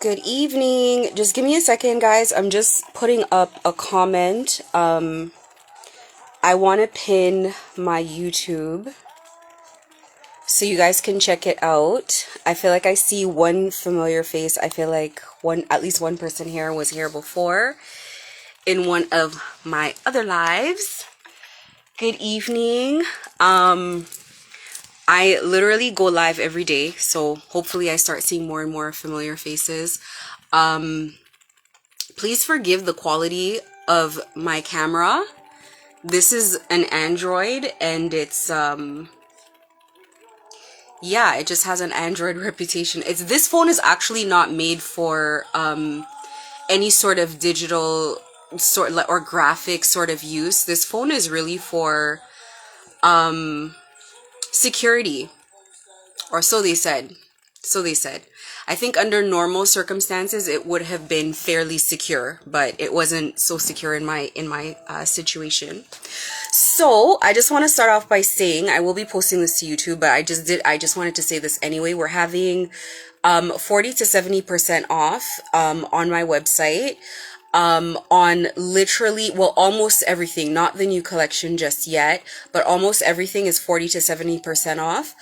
Good evening. Just give me a second, guys. I'm just putting up a comment. I want to pin my YouTube so you guys can check it out. I feel like I see one familiar face. I feel like at least one person here was here before in one of my other lives. Good evening. I literally go live every day, so hopefully I start seeing more and more familiar faces. Please forgive the quality of my camera. This is an Android and it's yeah, it just has an Android reputation. This phone is actually not made for any sort of digital or graphic sort of use. This phone is really for security, or so they said. So they said. I think under normal circumstances it would have been fairly secure, but it wasn't so secure in my situation. So I just want to start off by saying I will be posting this to YouTube, but I just wanted to say this anyway. We're having 40 to 70% off on my website on literally, well, almost everything, not the new collection just yet, but almost everything is 40 to 70% off.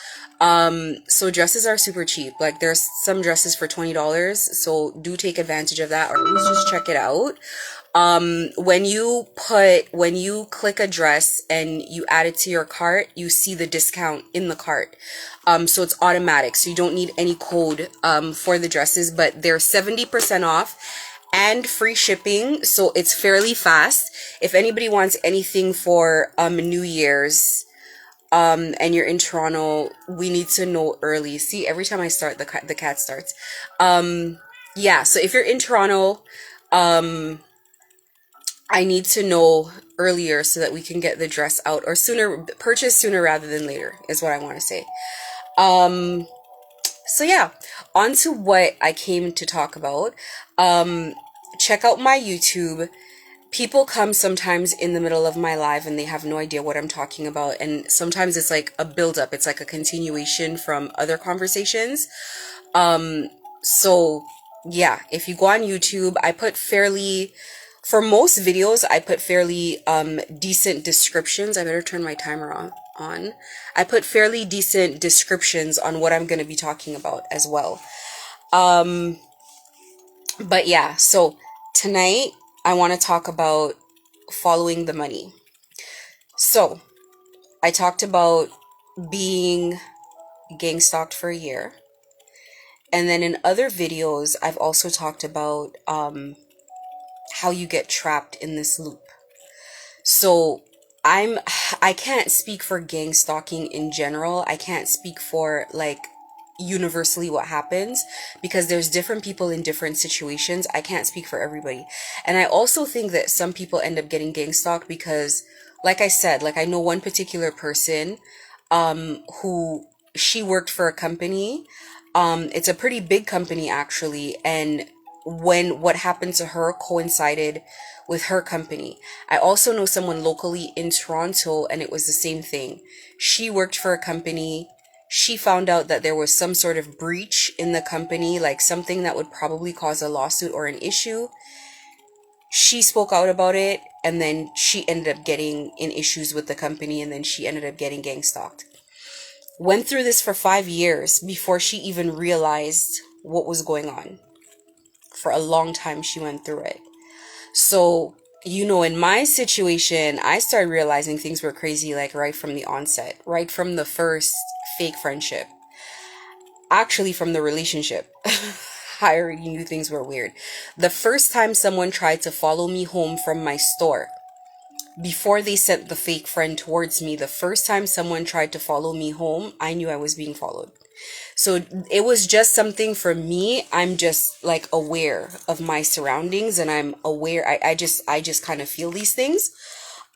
So dresses are super cheap. Like there's some dresses for $20, so do take advantage of that, or at least just check it out. When you click a dress and you add it to your cart, you see the discount in the cart. So it's automatic, so you don't need any code for the dresses, but they're 70% off and free shipping, so it's fairly fast. If anybody wants anything for New Year's and you're in Toronto, we need to know early. See, every time I start, the cat starts. Yeah, so if you're in Toronto, I need to know earlier so that we can get the dress out, or purchase sooner rather than later is what I want to say. So yeah, on to what I came to talk about. Check out my YouTube. People come sometimes in the middle of my live and they have no idea what I'm talking about, and sometimes it's like a build-up. It's like a continuation from other conversations. So yeah, if you go on YouTube, for most videos I put fairly decent descriptions. I better turn my timer on. I put fairly decent descriptions on what I'm going to be talking about as well. But yeah, so tonight I want to talk about following the money. So I talked about being gang stalked for a year. And then in other videos, I've also talked about how you get trapped in this loop. So I can't speak for gang stalking in general. I can't speak for like universally what happens, because there's different people in different situations. I can't speak for everybody. And I also think that some people end up getting gang stalked because, like I said, like I know one particular person who, she worked for a company. It's a pretty big company actually, and when what happened to her coincided with her company. I also know someone locally in Toronto, and it was the same thing. She worked for a company. She found out that there was some sort of breach in the company, like something that would probably cause a lawsuit or an issue. She spoke out about it, and then she ended up getting in issues with the company, and then she ended up getting gang stalked. Went through this for 5 years before she even realized what was going on. For a long time she went through it. So, in my situation, I started realizing things were crazy like right from the onset, right from the first fake friendship. Actually, from the relationship. I already knew things were weird. The first time someone tried to follow me home from my store, before they sent the fake friend towards me, the first time someone tried to follow me home, I knew I was being followed. So it was just something for me. I'm just like aware of my surroundings, and I'm aware. I just kind of feel these things.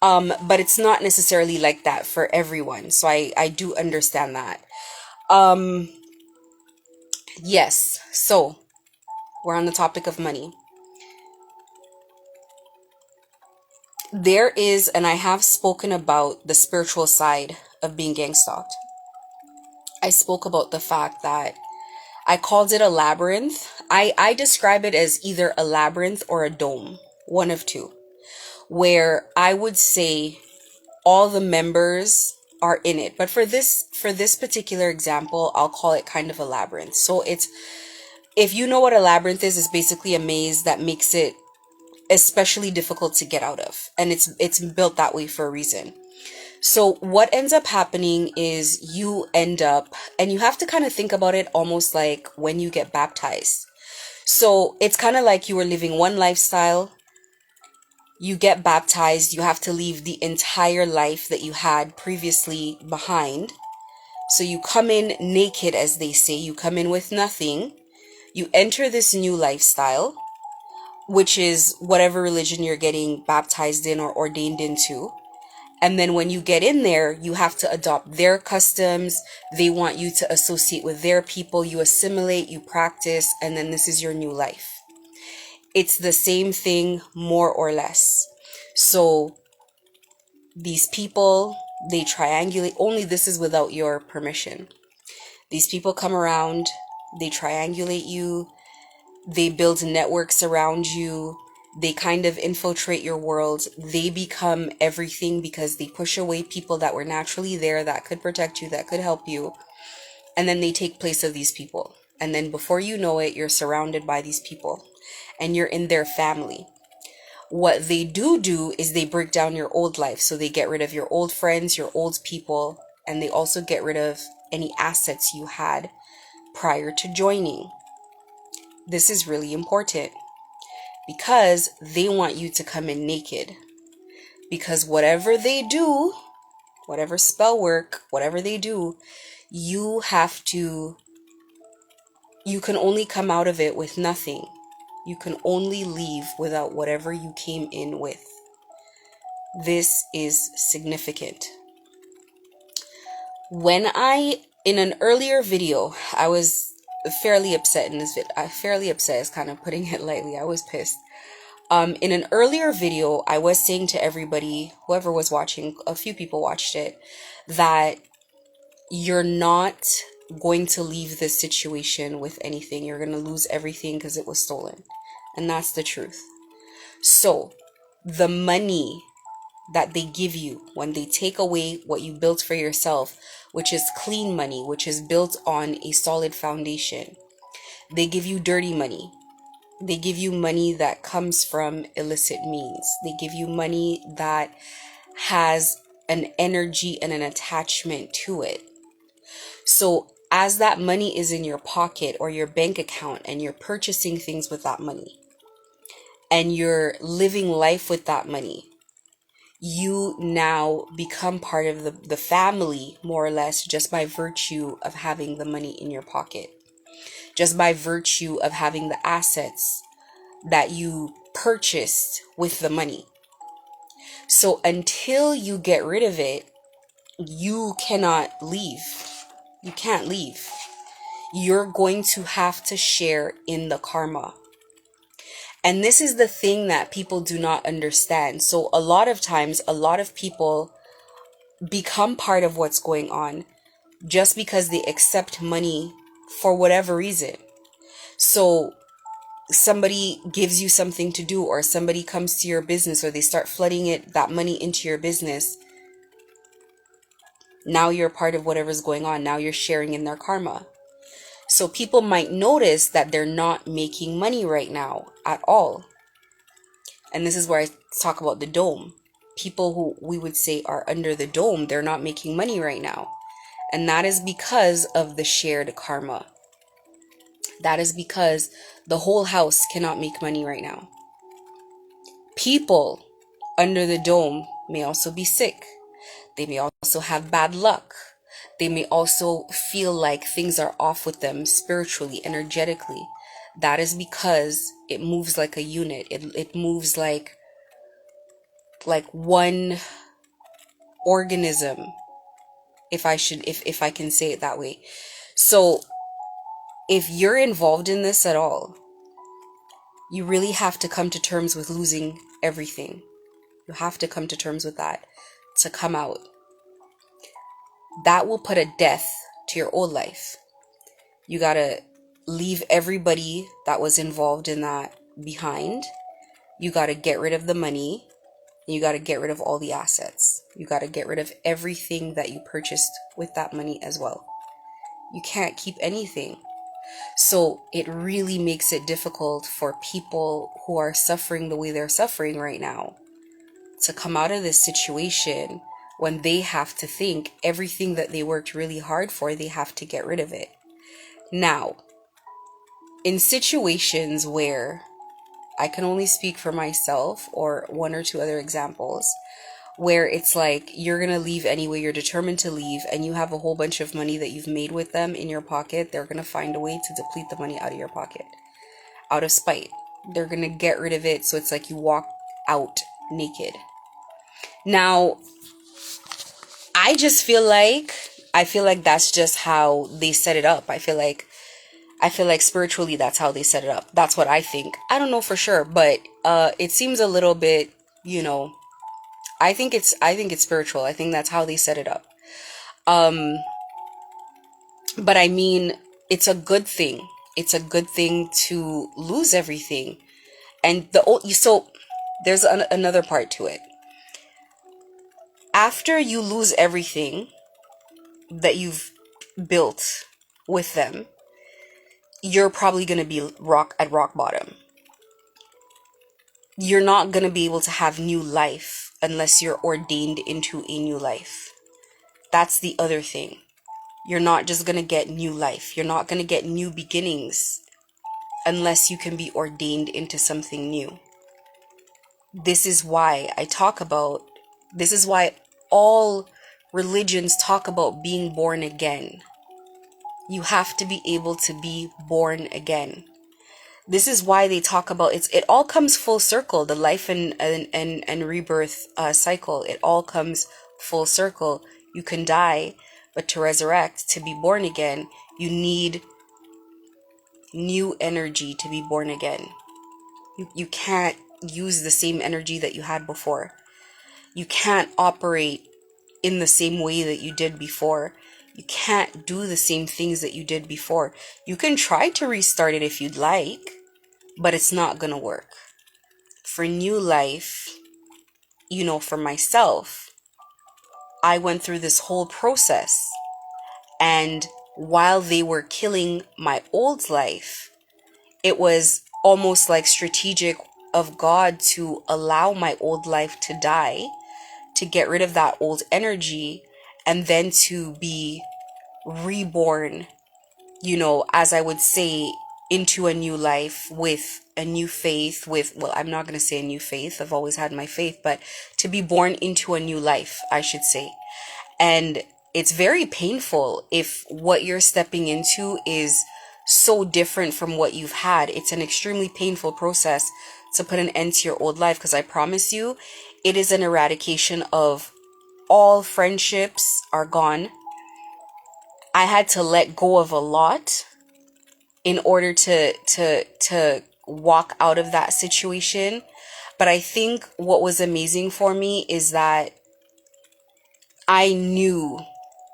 But it's not necessarily like that for everyone. So I do understand that. Yes. So we're on the topic of money. There is, and I have spoken about the spiritual side of being gang stalked. I spoke about the fact that I called it a labyrinth. I describe it as either a labyrinth or a dome, one of two, where I would say all the members are in it. But for this particular example, I'll call it kind of a labyrinth. So it's, if you know what a labyrinth is, it's basically a maze that makes it especially difficult to get out of. And it's built that way for a reason. So what ends up happening is you end up, and you have to kind of think about it almost like when you get baptized. So it's kind of like you were living one lifestyle, you get baptized, you have to leave the entire life that you had previously behind. So you come in naked, as they say, you come in with nothing. You enter this new lifestyle, which is whatever religion you're getting baptized in or ordained into. And then when you get in there, you have to adopt their customs. They want you to associate with their people. You assimilate, you practice, and then this is your new life. It's the same thing, more or less. So these people, they triangulate. Only this is without your permission. These people come around, they triangulate you, they build networks around you, they kind of infiltrate your world. They become everything because they push away people that were naturally there, that could protect you, that could help you. And then they take place of these people. And then before you know it, you're surrounded by these people and you're in their family. What they do is they break down your old life. So they get rid of your old friends, your old people, and they also get rid of any assets you had prior to joining. This is really important because they want you to come in naked. Because whatever they do, whatever spell work, whatever they do, you can only come out of it with nothing. You can only leave without whatever you came in with. This is significant. In an earlier video, I was fairly upset in this video. Fairly upset is kind of putting it lightly. I was pissed. In an earlier video, I was saying to everybody, whoever was watching, a few people watched it, that you're not going to leave this situation with anything. You're going to lose everything because it was stolen. And that's the truth. So the money that they give you when they take away what you built for yourself, which is clean money, which is built on a solid foundation, they give you dirty money. They give you money that comes from illicit means. They give you money that has an energy and an attachment to it. So as that money is in your pocket or your bank account and you're purchasing things with that money and you're living life with that money, you now become part of the family, more or less, just by virtue of having the money in your pocket. Just by virtue of having the assets that you purchased with the money. So until you get rid of it, you cannot leave. You can't leave. You're going to have to share in the karma. And this is the thing that people do not understand. So a lot of times, a lot of people become part of what's going on just because they accept money for whatever reason. So somebody gives you something to do, or somebody comes to your business, or they start flooding that money into your business. Now you're part of whatever's going on. Now you're sharing in their karma. So people might notice that they're not making money right now at all. And this is where I talk about the dome. People who we would say are under the dome, they're not making money right now. And that is because of the shared karma. That is because the whole house cannot make money right now. People under the dome may also be sick. They may also have bad luck. They may also feel like things are off with them spiritually, energetically. That is because it moves like a unit. It moves like one organism, if I can say it that way. So if you're involved in this at all, you really have to come to terms with losing everything. You have to come to terms with that to come out. That will put a death to your old life. You gotta leave everybody that was involved in that behind. You got to get rid of the money. You got to get rid of all the assets. You got to get rid of everything that you purchased with that money as well. You can't keep anything. So it really makes it difficult for people who are suffering the way they're suffering right now to come out of this situation when they have to think everything that they worked really hard for, they have to get rid of it. Now, in situations where I can only speak for myself or one or two other examples, where it's like you're going to leave anyway, you're determined to leave, and you have a whole bunch of money that you've made with them in your pocket, they're going to find a way to deplete the money out of your pocket. Out of spite. They're going to get rid of it, so it's like you walk out naked. Now, I feel like that's just how they set it up. I feel like spiritually that's how they set it up. That's what I think. I don't know for sure, but it seems a little bit, I think it's spiritual. I think that's how they set it up. But I mean, it's a good thing. It's a good thing to lose everything. And so there's another part to it. After you lose everything that you've built with them, you're probably going to be at rock bottom. You're not going to be able to have new life unless you're ordained into a new life. That's the other thing. You're not just going to get new life. You're not going to get new beginnings unless you can be ordained into something new. This is why all religions talk about being born again. You have to be able to be born again. This is why they talk about it all comes full circle, the life and rebirth cycle. It all comes full circle. You can die, but to resurrect, to be born again, you need new energy to be born again. You can't use the same energy that you had before. You can't operate in the same way that you did before. You can't do the same things that you did before. You can try to restart it if you'd like, but it's not gonna work. For new life, for myself, I went through this whole process, and while they were killing my old life, it was almost like strategic of God to allow my old life to die, to get rid of that old energy, and then to be reborn, as I would say, into a new life with a new faith, I'm not going to say a new faith. I've always had my faith, but to be born into a new life, I should say. And it's very painful if what you're stepping into is so different from what you've had. It's an extremely painful process to put an end to your old life, because I promise you, it is an eradication of all friendships are gone. I had to let go of a lot in order to walk out of that situation. But I think what was amazing for me is that I knew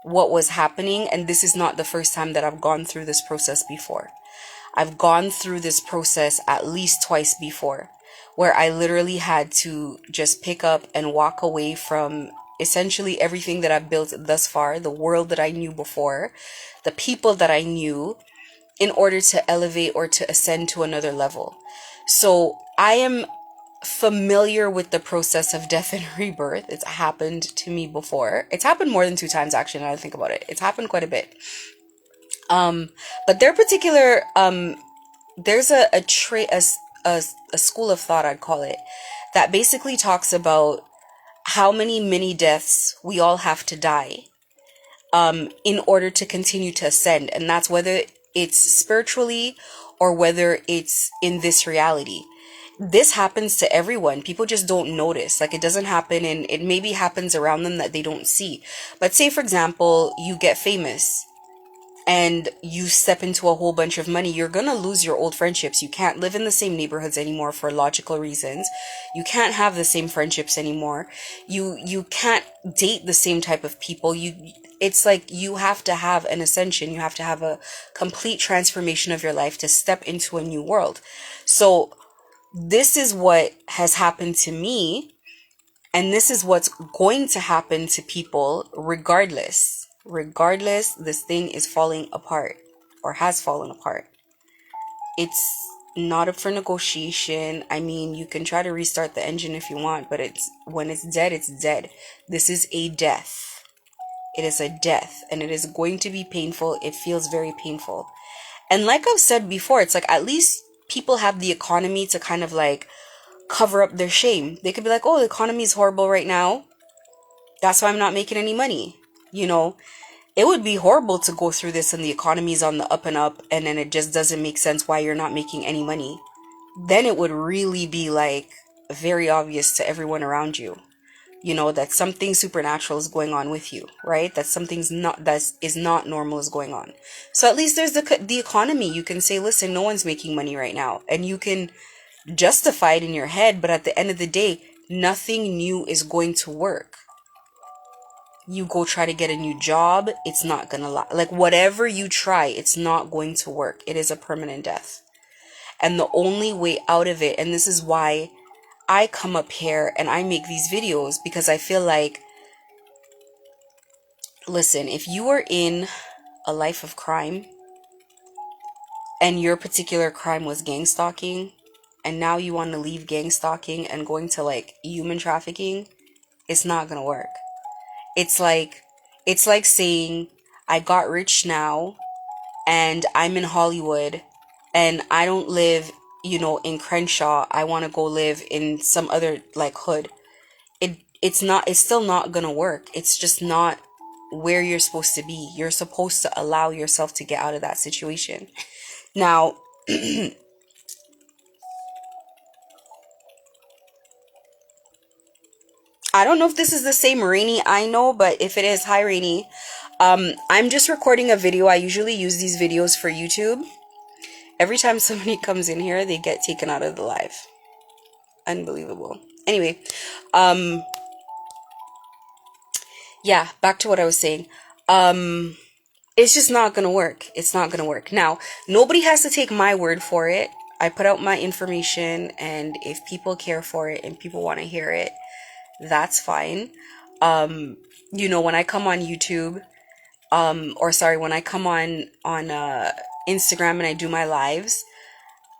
what was happening, and this is not the first time that I've gone through this process before. I've gone through this process at least twice before, where I literally had to just pick up and walk away from essentially everything that I've built thus far, the world that I knew before, the people that I knew, in order to elevate or to ascend to another level. So I am familiar with the process of death and rebirth. It's happened to me before. It's happened more than 2 times, actually, now that I think about it. It's happened quite a bit. But there's a school of thought, I'd call it, that basically talks about how many mini deaths we all have to die in order to continue to ascend. And that's whether it's spiritually or whether it's in this reality. This happens to everyone. People just don't notice. Like, it doesn't happen, and it maybe happens around them that they don't see. But say, for example, you get famous and you step into a whole bunch of money, you're gonna lose your old friendships. You can't live in the same neighborhoods anymore for logical reasons. You can't have the same friendships anymore. You can't date the same type of people. It's like you have to have an ascension. You have to have a complete transformation of your life to step into a new world. So this is what has happened to me, and this is what's going to happen to people regardless. This thing is falling apart, or has fallen apart. It's not up for negotiation. I mean, you can try to restart the engine if you want, but when it's dead, it's dead. This is a death. It is a death, and it is going to be painful. It feels very painful. And like I've said before, it's like, at least people have the economy to kind of like cover up their shame. They could be like, oh, the economy is horrible right now, that's why I'm not making any money. It would be horrible to go through this and the economy's on the up and up, and then it just doesn't make sense why you're not making any money. Then it would really be like very obvious to everyone around you, that something supernatural is going on with you, right? That is not normal is going on. So at least there's the economy. You can say, listen, no one's making money right now, and you can justify it in your head, but at the end of the day, nothing new is going to work. You go try to get a new job, it's not gonna like whatever you try, it's not going to work. It is a permanent death. And the only way out of it, and this is why I come up here and I make these videos, because I feel like, listen, if you are in a life of crime and your particular crime was gang stalking, and now you want to leave gang stalking and going to like human trafficking, it's not gonna work. It's like saying, I got rich now and I'm in Hollywood and I don't live, in Crenshaw. I want to go live in some other like hood. It's still not gonna work. It's just not where you're supposed to be. You're supposed to allow yourself to get out of that situation. Now, I don't know if this is the same Rainy I know, but if it is, hi Rainy. I'm just recording a video. I usually use these videos for YouTube. Every time somebody comes in here, they get taken out of the live. Unbelievable. Anyway, yeah, back to what I was saying. It's just not gonna work. It's not gonna work. Now, nobody has to take my word for it. I put out my information, and if people care for it and people want to hear it, that's fine. When I come on YouTube, when I come on Instagram and I do my lives,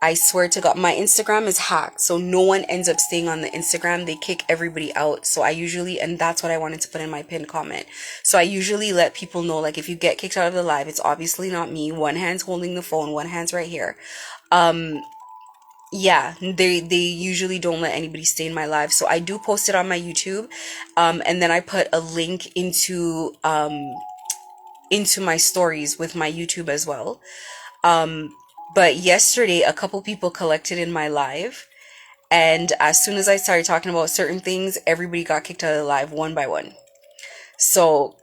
I swear to God, my Instagram is hacked, so no one ends up staying on the Instagram. They kick everybody out. So and that's what I wanted to put in my pinned comment. So I usually let people know, like, if you get kicked out of the live, it's obviously not me. One hand's holding the phone, one hand's right here. Yeah, they usually don't let anybody stay in my live. So I do post it on my YouTube, and then I put a link into my stories with my YouTube as well. But yesterday, a couple people collected in my live, and as soon as I started talking about certain things, everybody got kicked out of the live one by one. So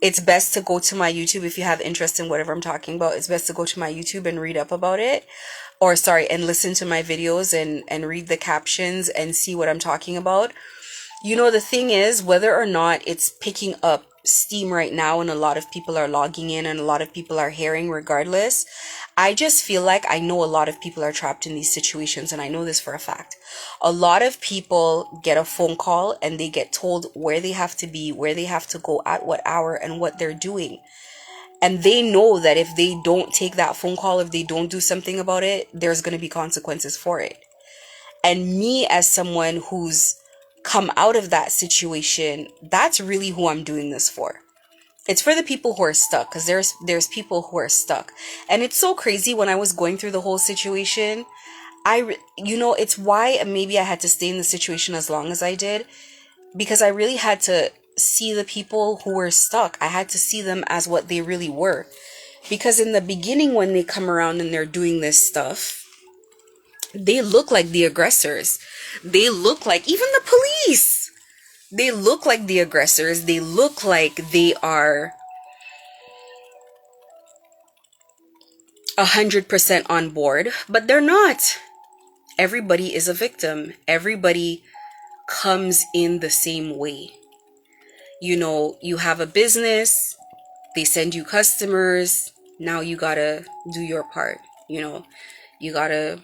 it's best to go to my YouTube if you have interest in whatever I'm talking about. It's best to go to my YouTube and read up about it, and listen to my videos and read the captions and see what I'm talking about. The thing is, whether or not it's picking up steam right now and a lot of people are logging in and a lot of people are hearing regardless, I just feel like I know a lot of people are trapped in these situations, and I know this for a fact. A lot of people get a phone call and they get told where they have to be, where they have to go, at what hour, and what they're doing. And they know that if they don't take that phone call, if they don't do something about it, there's going to be consequences for it. And me, as someone who's come out of that situation, that's really who I'm doing this for. It's for the people who are stuck, because there's people who are stuck. And it's so crazy. When I was going through the whole situation, it's why maybe I had to stay in the situation as long as I did, because I really had to see the people who were stuck. I had to see them as what they really were. Because in the beginning, when they come around and they're doing this stuff, they look like the aggressors. They look like, even the police, they look like the aggressors. They look like they are 100% on board, but they're not. Everybody is a victim. Everybody comes in the same way. You have a business, they send you customers, now you gotta do your part. You gotta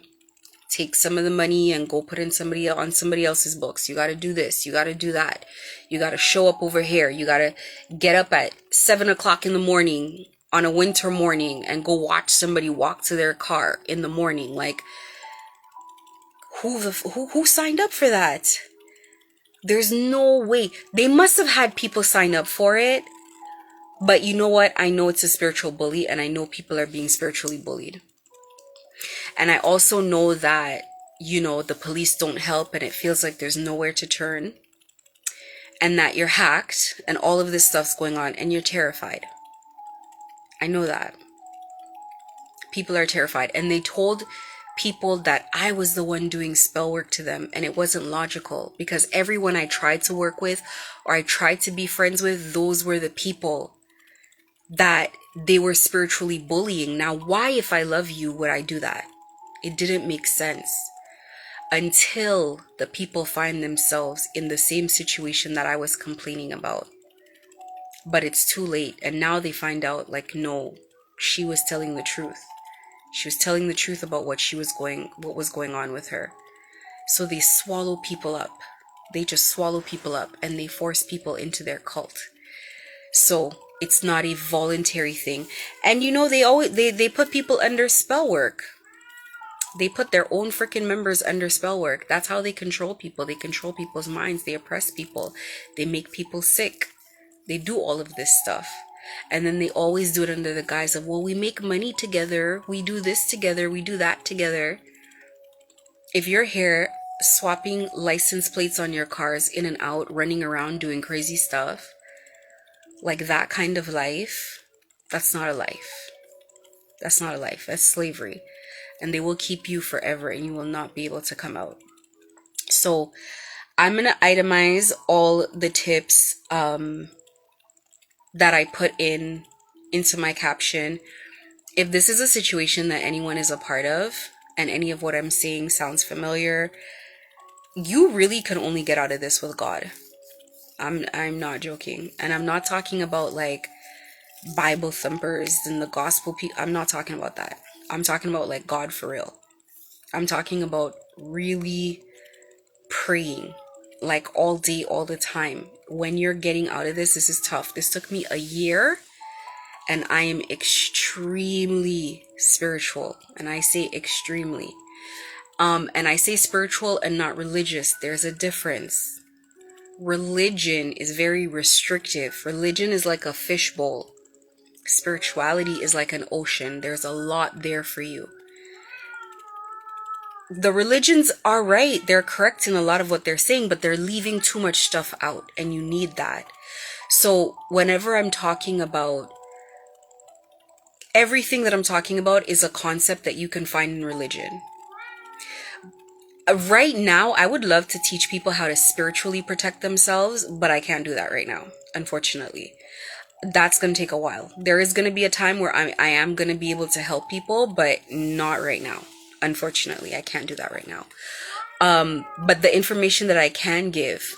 take some of the money and go put in somebody else's books. You gotta do this, you gotta do that. You gotta show up over here. You gotta get up at 7 o'clock in the morning on a winter morning and go watch somebody walk to their car in the morning. Like, who signed up for that? There's no way. They must have had people sign up for it. But you know what? I know it's a spiritual bully, and I know people are being spiritually bullied. And I also know that, the police don't help, and it feels like there's nowhere to turn, and that you're hacked, and all of this stuff's going on, and you're terrified. I know that. People are terrified, and they told people that I was the one doing spell work to them, and it wasn't logical, because everyone I tried to work with or I tried to be friends with, those were the people that they were spiritually bullying. Now, why, if I love you, would I do that? It didn't make sense until the people find themselves in the same situation that I was complaining about. But it's too late, and now they find out, like, no, she was telling the truth. She was telling the truth about what was going on with her. So they swallow people up. They just swallow people up, and they force people into their cult. So it's not a voluntary thing. And they put people under spell work. They put their own freaking members under spell work. That's how they control people. They control people's minds. They oppress people. They make people sick. They do all of this stuff. And then they always do it under the guise of, well, we make money together. We do this together. We do that together. If you're here swapping license plates on your cars in and out, running around doing crazy stuff, like that kind of life, that's not a life. That's not a life. That's slavery. And they will keep you forever, and you will not be able to come out. So I'm going to itemize all the tips that I put into my caption. If this is a situation that anyone is a part of, and any of what I'm saying sounds familiar, you really can only get out of this with God. I'm not joking. And I'm not talking about like Bible thumpers and the gospel people. I'm not talking about that. I'm talking about like God for real. I'm talking about really praying, like all day, all the time. When you're getting out of this is tough. This took me a year, and I am extremely spiritual. And I say extremely. And I say spiritual and not religious. There's a difference. Religion is very restrictive. Religion is like a fishbowl. Spirituality is like an ocean. There's a lot there for you. The religions are right. They're correct in a lot of what they're saying, but they're leaving too much stuff out, and you need that. So whenever I'm talking about, everything that I'm talking about is a concept that you can find in religion. Right now, I would love to teach people how to spiritually protect themselves, but I can't do that right now, unfortunately. That's going to take a while. There is going to be a time where I am going to be able to help people, but not right now. Unfortunately, I can't do that right now. But the information that I can give,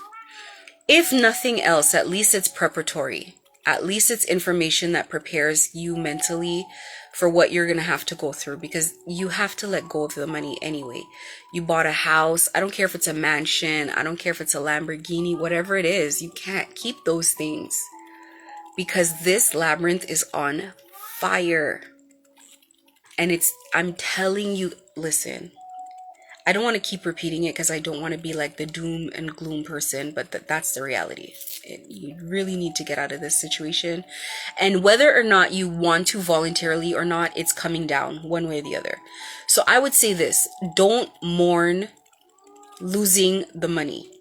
if nothing else, at least it's preparatory. At least it's information that prepares you mentally for what you're going to have to go through, because you have to let go of the money anyway. You bought a house. I don't care if it's a mansion. I don't care if it's a Lamborghini, whatever it is. You can't keep those things, because this labyrinth is on fire. And I'm telling you, listen, I don't want to keep repeating it because I don't want to be like the doom and gloom person, but that's the reality. You really need to get out of this situation. And whether or not you want to voluntarily or not, it's coming down one way or the other. So I would say this: don't mourn losing the money.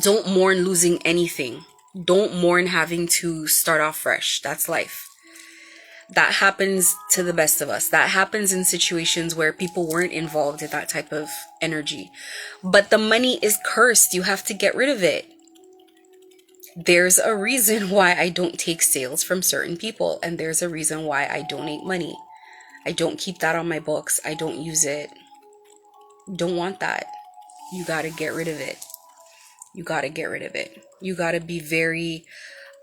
Don't mourn losing anything. Don't mourn having to start off fresh. That's life. That happens to the best of us. That happens in situations where people weren't involved in that type of energy. But the money is cursed. You have to get rid of it. There's a reason why I don't take sales from certain people, and there's a reason why I donate money. I don't keep that on my books. I don't use it. Don't want that. You got to get rid of it. You got to get rid of it. You got to be very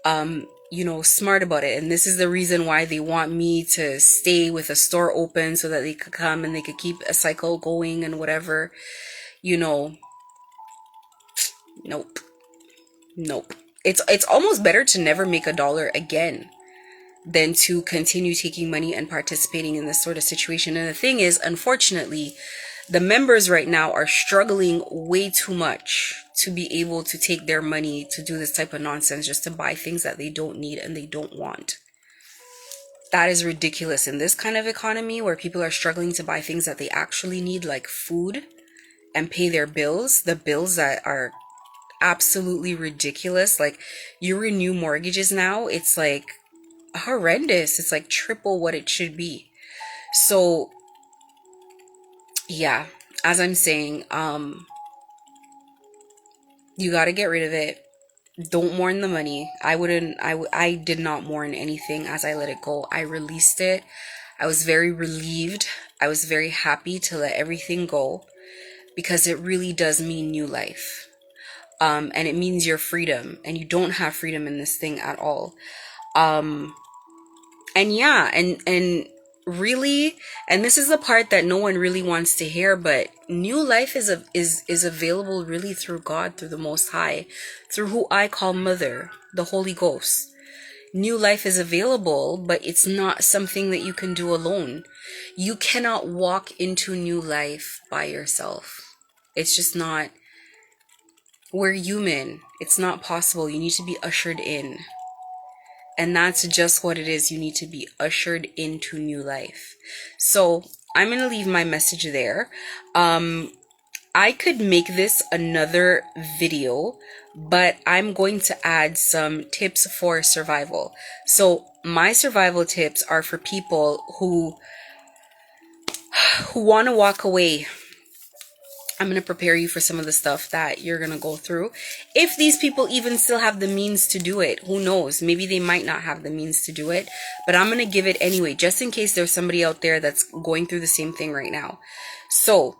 smart about it. And this is the reason why they want me to stay with a store open, so that they could come and they could keep a cycle going and whatever. Nope. Nope. It's almost better to never make a dollar again than to continue taking money and participating in this sort of situation. And the thing is, unfortunately, the members right now are struggling way too much to be able to take their money to do this type of nonsense, just to buy things that they don't need and they don't want. That is ridiculous in this kind of economy, where people are struggling to buy things that they actually need, like food, and pay their bills, the bills that are absolutely ridiculous. Like, you renew mortgages now, it's like horrendous. It's like triple what it should be. So yeah, as I'm saying, you got to get rid of it. Don't mourn the money. I did not mourn anything as I let it go. I released it. I was very relieved. I was very happy to let everything go, because it really does mean new life. And it means your freedom, and you don't have freedom in this thing at all. And yeah, and really, and this is the part that no one really wants to hear, but new life is available really through God, through the Most High, through who I call Mother, the Holy Ghost. New life is available, but it's not something that you can do alone. You cannot walk into new life by yourself. It's just not. We're human. It's not possible. You need to be ushered in. And that's just what it is. You need to be ushered into new life. So I'm going to leave my message there. I could make this another video, but I'm going to add some tips for survival. So my survival tips are for people who want to walk away. I'm going to prepare you for some of the stuff that you're going to go through. If these people even still have the means to do it, who knows? Maybe they might not have the means to do it, but I'm going to give it anyway, just in case there's somebody out there that's going through the same thing right now. So,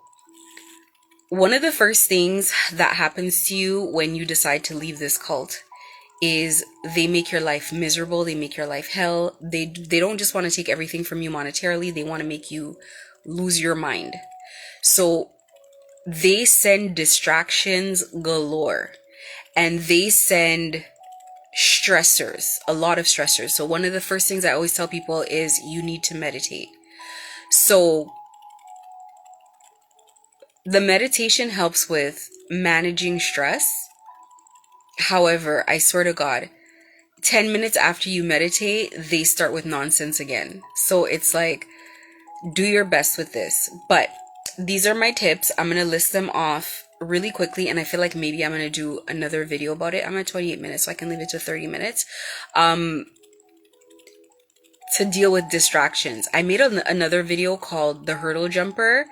one of the first things that happens to you when you decide to leave this cult is they make your life miserable. They make your life hell. They don't just want to take everything from you monetarily. They want to make you lose your mind. So, they send distractions galore, and they send stressors, a lot of stressors. So one of the first things I always tell people is you need to meditate. So the meditation helps with managing stress. However, I swear to God, 10 minutes after you meditate, they start with nonsense again. So it's like, do your best with this. But these are my tips. I'm going to list them off really quickly, and I feel like maybe I'm going to do another video about it. I'm at 28 minutes, so I can leave it to 30 minutes. To deal with distractions. I made another video called The Hurdle Jumper.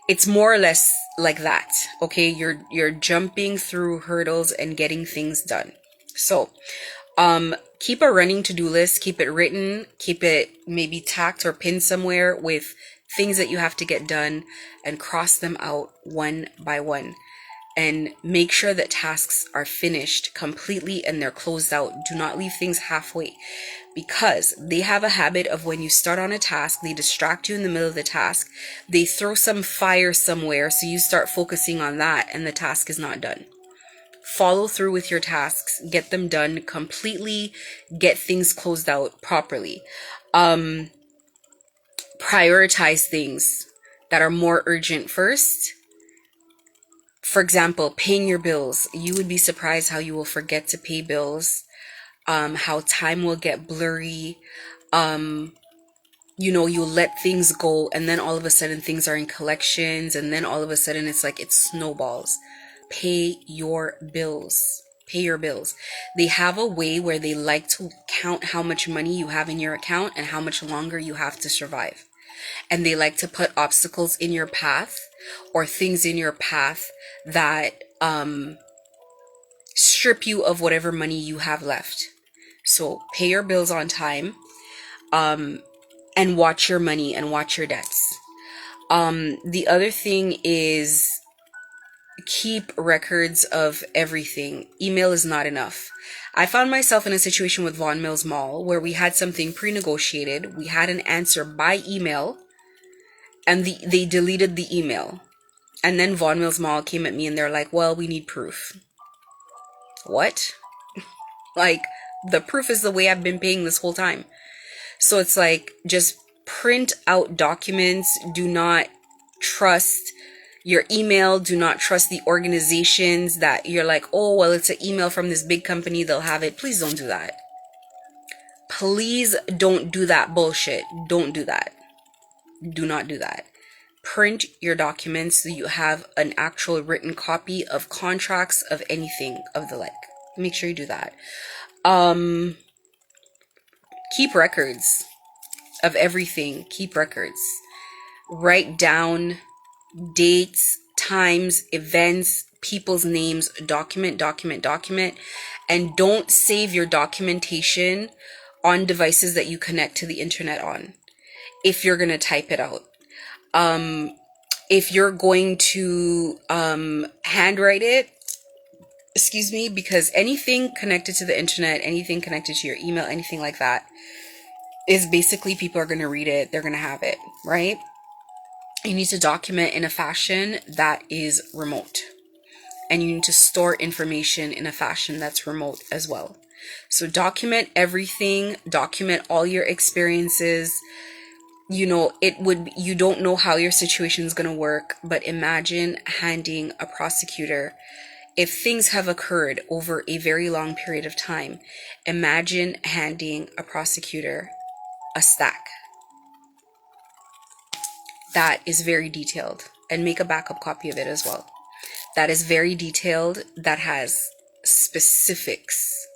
It's more or less like that. Okay, you're jumping through hurdles and getting things done. So, keep a running to-do list, keep it written, keep it maybe tacked or pinned somewhere with things that you have to get done, and cross them out one by one. And make sure that tasks are finished completely and they're closed out. Do not leave things halfway, because they have a habit of, when you start on a task, they distract you in the middle of the task. They throw some fire somewhere, so you start focusing on that and the task is not done. Follow through with your tasks, get them done completely, get things closed out properly. Prioritize things that are more urgent first. For example, paying your bills. You would be surprised how you will forget to pay bills, how time will get blurry. You'll let things go, and then all of a sudden things are in collections, and then all of a sudden it's like it snowballs. Pay your bills. Pay your bills. They have a way where they like to count how much money you have in your account and how much longer you have to survive. And they like to put obstacles in your path, or things in your path that strip you of whatever money you have left. So pay your bills on time. and watch your money and watch your debts. The other thing is keep records of everything. Email is not enough. I found myself in a situation with Vaughan Mills Mall where we had something pre-negotiated. We had an answer by email, and they deleted the email. And then Vaughan Mills Mall came at me and they're like, well, we need proof. What? Like, the proof is the way I've been paying this whole time. So it's like, just print out documents. Do not trust your email. Do not trust the organizations that you're like, oh, well, it's an email from this big company, they'll have it. Please don't do that. Please don't do that bullshit. Don't do that. Do not do that. Print your documents so you have an actual written copy of contracts, of anything of the like. Make sure you do that. Keep records of everything. Keep records. Write down dates, times, events, people's names. Document. And don't save your documentation on devices that you connect to the internet on if you're going to type it out. If you're going to handwrite it, excuse me, because anything connected to the internet, anything connected to your email, anything like that, is basically people are going to read it, they're going to have it, right? You need to document in a fashion that is remote. And you need to store information in a fashion that's remote as well. So document everything, document all your experiences. You know, you don't know how your situation is going to work, but imagine handing a prosecutor, if things have occurred over a very long period of time, imagine handing a prosecutor a stack that is very detailed, and make a backup copy of it as well. That is very detailed, that has specifics.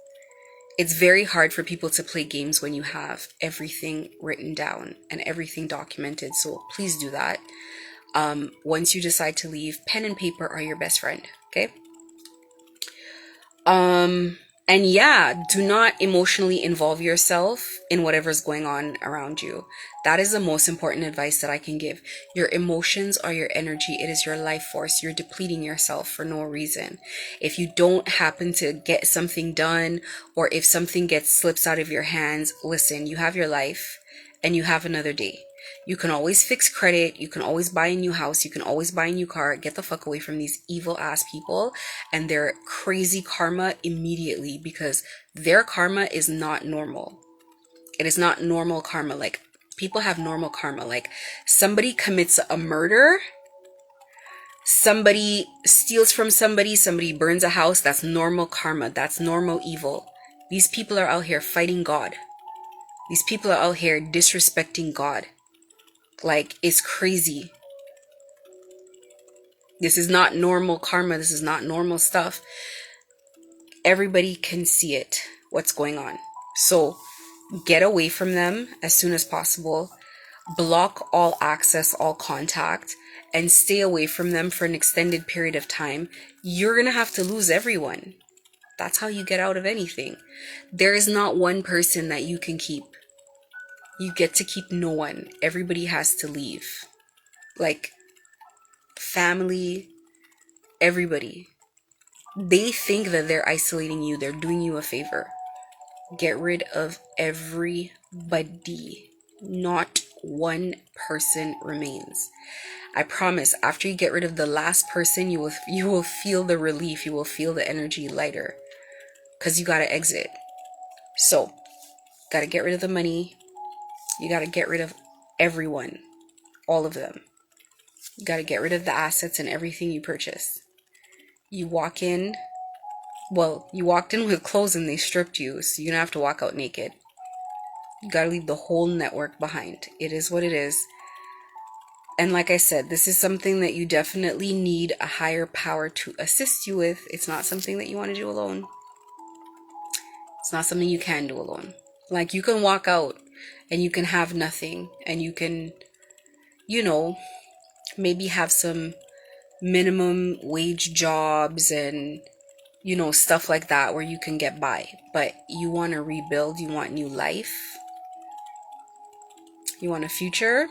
It's very hard for people to play games when you have everything written down and everything documented. So please do that. Once you decide to leave, pen and paper are your best friend. Okay. And yeah, do not emotionally involve yourself in whatever's going on around you. That is the most important advice that I can give. Your emotions are your energy. It is your life force. You're depleting yourself for no reason. If you don't happen to get something done, or if something slips out of your hands, listen, you have your life and you have another day. You can always fix credit. You can always buy a new house. You can always buy a new car. Get the fuck away from these evil ass people and their crazy karma immediately, because their karma is not normal. It is not normal karma. Like, people have normal karma. Like, somebody commits a murder, somebody steals from somebody burns a house. That's normal karma. That's normal evil. These people are out here fighting God. These people are out here disrespecting God. Like, it's crazy. This is not normal karma. This is not normal stuff. Everybody can see it, what's going on. So get away from them as soon as possible. Block all access, all contact, and stay away from them for an extended period of time. You're going to have to lose everyone. That's how you get out of anything. There is not one person that you can keep. You get to keep no one. Everybody has to leave. Like, family, everybody. They think that they're isolating you. They're doing you a favor. Get rid of everybody. Not one person remains. I promise, after you get rid of the last person, you will feel the relief. You will feel the energy lighter, because you got to exit. So, got to get rid of the money. You got to get rid of everyone. All of them. You got to get rid of the assets and everything you purchase. You walked in with clothes and they stripped you, so you're gonna have to walk out naked. You gotta leave the whole network behind. It is what it is. And like I said, this is something that you definitely need a higher power to assist you with. It's not something that you want to do alone. It's not something you can do alone. Like, you can walk out and you can have nothing, and you can, maybe have some minimum wage jobs and, stuff like that where you can get by. But you want to rebuild, you want new life. You want a future?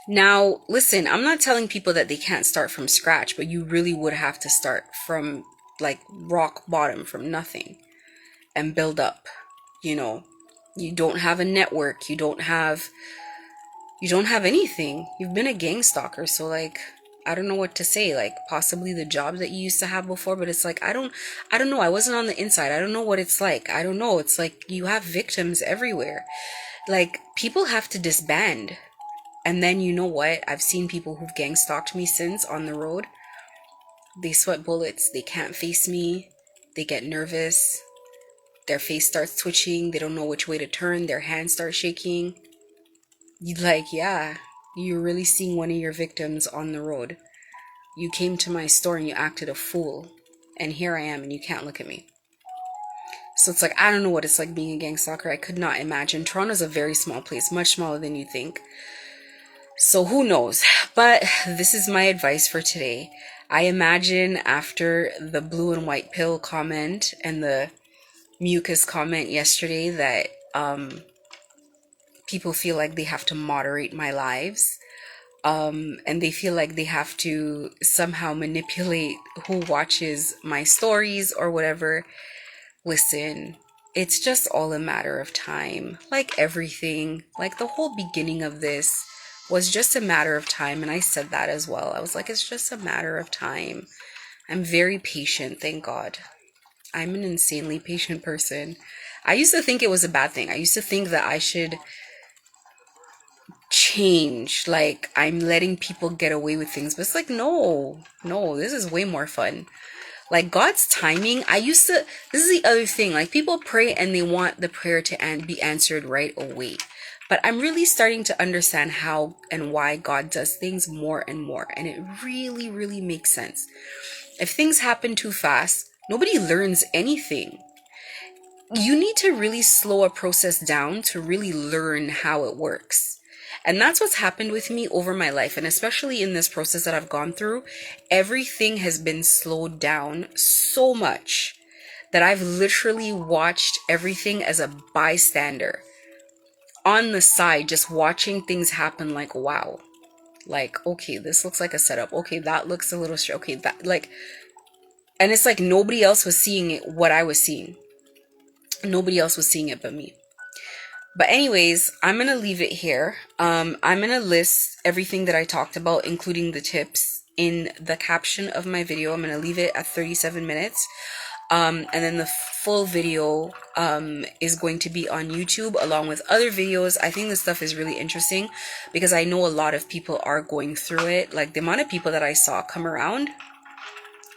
Now, listen, I'm not telling people that they can't start from scratch, but you really would have to start from like rock bottom, from nothing, and build up. You know, you don't have a network, you don't have anything. You've been a gang stalker, so like I don't know what to say. Like possibly the job that you used to have before, but it's like I don't know. I wasn't on the inside. I don't know what it's like. I don't know. It's like you have victims everywhere. Like people have to disband. And then you know what? I've seen people who've gang stalked me since on the road. They sweat bullets. They can't face me. They get nervous. Their face starts twitching. They don't know which way to turn. Their hands start shaking. You like, yeah, you're really seeing one of your victims on the road. You came to my store and you acted a fool. And here I am and you can't look at me. So it's like, I don't know what it's like being a gang stalker. I could not imagine. Toronto's a very small place, much smaller than you think. So who knows? But this is my advice for today. I imagine after the blue and white pill comment and the mucus comment yesterday that people feel like they have to moderate my lives. And they feel like they have to somehow manipulate who watches my stories or whatever. Listen, it's just all a matter of time. Like everything, like the whole beginning of this was just a matter of time. And I said that as well. I was like, it's just a matter of time. I'm very patient, thank God. I'm an insanely patient person. I used to think it was a bad thing. I used to think that I should change. Like I'm letting people get away with things. But it's like, no, this is way more fun. Like God's timing, this is the other thing, like people pray and they want the prayer to be answered right away. But I'm really starting to understand how and why God does things more and more. And it really, really makes sense. If things happen too fast, nobody learns anything. You need to really slow a process down to really learn how it works. And that's what's happened with me over my life. And especially in this process that I've gone through, everything has been slowed down so much that I've literally watched everything as a bystander on the side, just watching things happen like, wow. Like, okay, this looks like a setup. Okay, that looks a little straight. Okay, that like, and it's like nobody else was seeing it, what I was seeing. Nobody else was seeing it but me. But anyways, I'm going to leave it here. I'm going to list everything that I talked about, including the tips, in the caption of my video. I'm going to leave it at 37 minutes. And then the full video is going to be on YouTube along with other videos. I think this stuff is really interesting because I know a lot of people are going through it. Like the amount of people that I saw come around,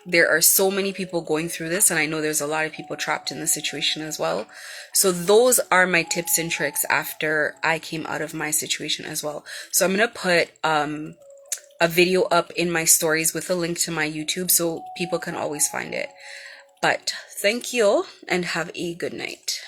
there are so many people going through this, and I know there's a lot of people trapped in the situation as well. So those are my tips and tricks after I came out of my situation as well. So I'm going to put a video up in my stories with a link to my YouTube so people can always find it. But thank you and have a good night.